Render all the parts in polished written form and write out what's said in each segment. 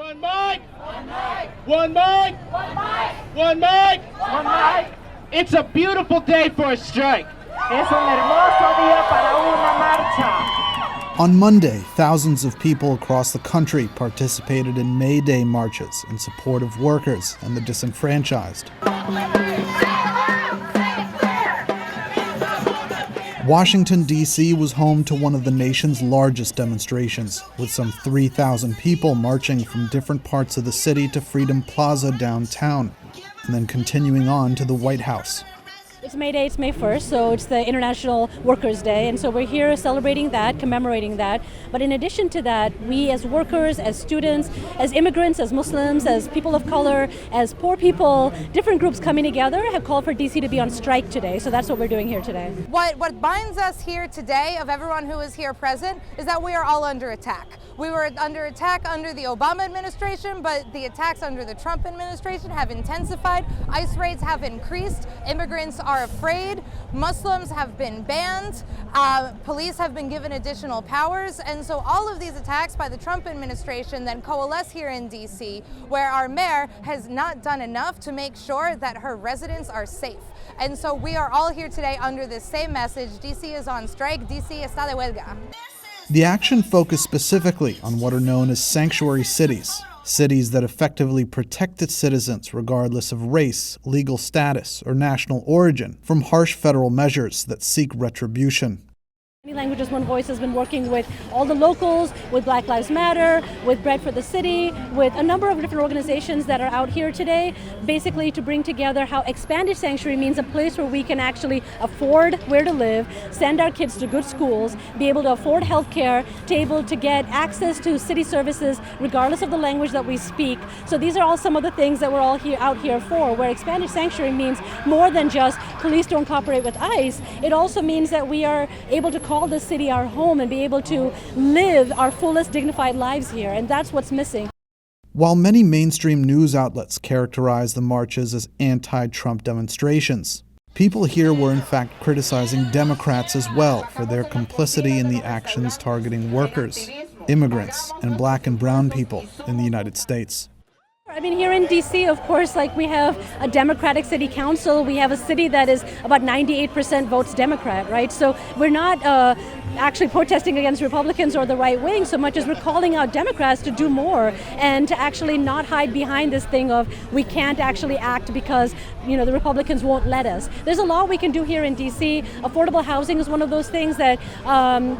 One mic! One mic! One mic! One mic! One mic! One mic! It's a beautiful day for a strike. Es un hermoso día para una marcha. On Monday, thousands of people across the country participated in May Day marches in support of workers and the disenfranchised. Washington, D.C. was home to one of the nation's largest demonstrations, with some 3,000 people marching from different parts of the city to Freedom Plaza downtown, and then continuing on to the White House. It's May Day, it's May 1st, so it's the International Workers' Day, and so we're here celebrating that, commemorating that. But in addition to that, we as workers, as students, as immigrants, as Muslims, as people of color, as poor people, different groups coming together have called for DC to be on strike today, so that's what we're doing here today. What binds us here today, of everyone who is here present, is that we are all under attack. We were under attack under the Obama administration, but the attacks under the Trump administration have intensified. ICE raids have increased. Immigrants are afraid. Muslims have been banned. Police have been given additional powers. And so all of these attacks by the Trump administration then coalesce here in DC, where our mayor has not done enough to make sure that her residents are safe. And so we are all here today under this same message. DC is on strike. DC está de huelga. The action focused specifically on what are known as sanctuary cities, cities that effectively protect its citizens regardless of race, legal status, or national origin from harsh federal measures that seek retribution. Many Languages, One Voice has been working with all the locals, with Black Lives Matter, with Bread for the City, with a number of different organizations that are out here today, basically to bring together how expanded sanctuary means a place where we can actually afford where to live, send our kids to good schools, be able to afford health care, to able to get access to city services regardless of the language that we speak. So these are all some of the things that we're all out here for, where expanded sanctuary means more than just police don't cooperate with ICE. It also means that we are able to call the city our home and be able to live our fullest dignified lives here, and that's what's missing. While many mainstream news outlets characterize the marches as anti-Trump demonstrations, people here were in fact criticizing Democrats as well for their complicity in the actions targeting workers, immigrants, and Black and brown people in the United States. I mean, here in DC, of course, like we have a Democratic city council. We have a city that is about 98% votes Democrat, right? So we're not actually protesting against Republicans or the right wing so much as we're calling out Democrats to do more and to actually not hide behind this thing of we can't actually act because, you know, the Republicans won't let us. There's a lot we can do here in DC. Affordable housing is one of those things that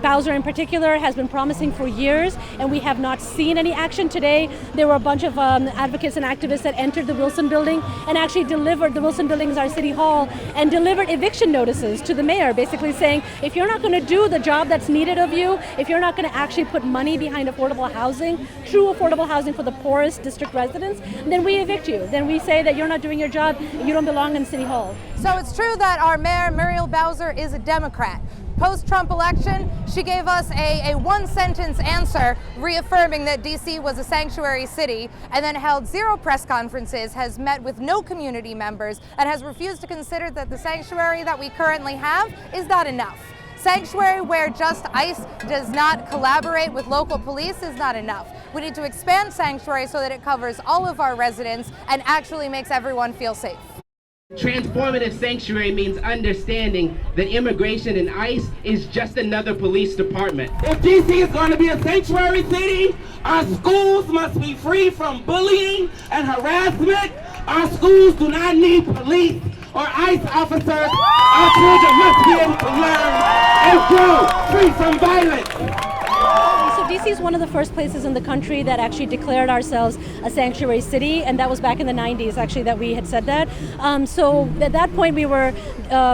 Bowser in particular has been promising for years, and we have not seen any action. Today, there were a bunch of advocates and activists that entered the Wilson building and actually delivered, the Wilson building is our city hall, and delivered eviction notices to the mayor, basically saying, if you're not going to do the job that's needed of you, if you're not going to actually put money behind affordable housing, true affordable housing for the poorest district residents, then we evict you. Then we say that you're not doing your job, you don't belong in City Hall. So it's true that our mayor, Muriel Bowser, is a Democrat. Post-Trump election, she gave us a one-sentence answer reaffirming that DC was a sanctuary city, and then held 0 press conferences, has met with no community members, and has refused to consider that the sanctuary that we currently have is not enough. Sanctuary where just ICE does not collaborate with local police is not enough. We need to expand sanctuary so that it covers all of our residents and actually makes everyone feel safe. Transformative sanctuary means understanding that immigration and ICE is just another police department. If DC is going to be a sanctuary city, our schools must be free from bullying and harassment. Our schools do not need police or ICE officers. Our children must be able to learn and grow free from violence. So DC is one of the first places in the country that actually declared ourselves a sanctuary city, and that was back in the 90s actually that we had said that. So at that point we were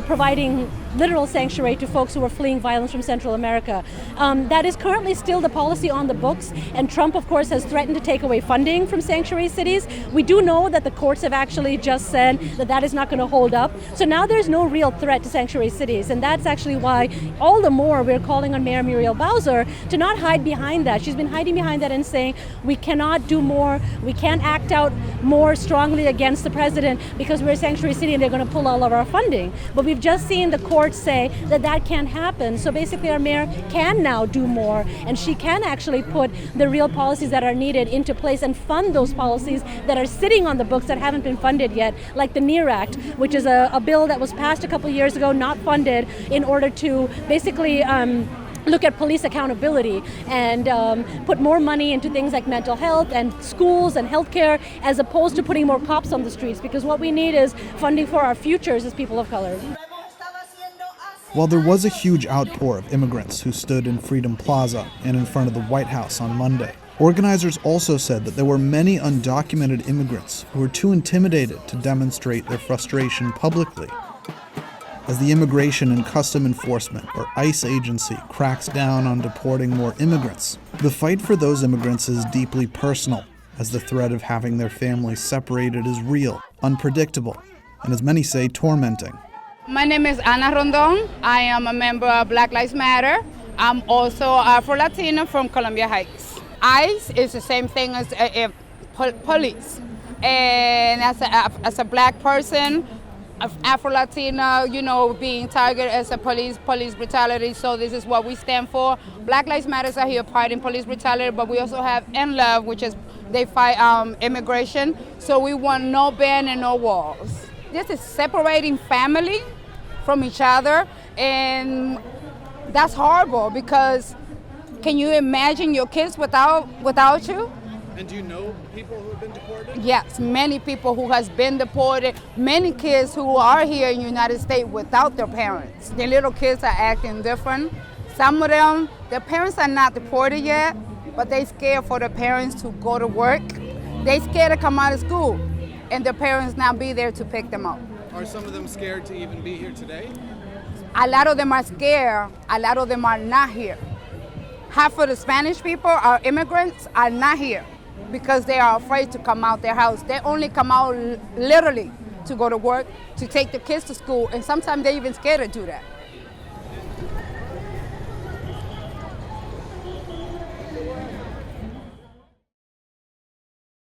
providing literal sanctuary to folks who were fleeing violence from Central America. That is currently still the policy on the books, and Trump, of course, has threatened to take away funding from sanctuary cities. We do know that the courts have actually just said that that is not going to hold up. So now there's no real threat to sanctuary cities, and that's actually why all the more we're calling on Mayor Muriel Bowser to not hide behind that. She's been hiding behind that and saying we cannot do more, we can't act out more strongly against the president because we're a sanctuary city and they're going to pull all of our funding. But we've just seen the court courts say that that can't happen. So basically our mayor can now do more, and she can actually put the real policies that are needed into place and fund those policies that are sitting on the books that haven't been funded yet, like the NEAR Act, which is a bill that was passed a couple years ago, not funded, in order to basically look at police accountability and put more money into things like mental health and schools and healthcare, as opposed to putting more cops on the streets, because what we need is funding for our futures as people of color. While there was a huge outpour of immigrants who stood in Freedom Plaza and in front of the White House on Monday, organizers also said that there were many undocumented immigrants who were too intimidated to demonstrate their frustration publicly. As the Immigration and Custom Enforcement, or ICE agency, cracks down on deporting more immigrants, the fight for those immigrants is deeply personal, as the threat of having their families separated is real, unpredictable, and as many say, tormenting. My name is Ana Rondon. I am a member of Black Lives Matter. I'm also Afro-Latina from Columbia Heights. ICE is the same thing as police. And as a black person, Afro-Latina, being targeted as a police brutality, so this is what we stand for. Black Lives Matter are here fighting police brutality, but we also have In Love, which is, they fight immigration, so we want no ban and no walls. This is separating family from each other, and that's horrible, because can you imagine your kids without you? And do you know people who have been deported? Yes, many people who has been deported, many kids who are here in the United States without their parents. The little kids are acting different. Some of them, their parents are not deported yet, but they scared for their parents to go to work. They scared to come out of school, and their parents not be there to pick them up. Are some of them scared to even be here today? A lot of them are scared, a lot of them are not here. Half of the Spanish people, our immigrants, are not here because they are afraid to come out their house. They only come out literally to go to work, to take the kids to school, and sometimes they're even scared to do that.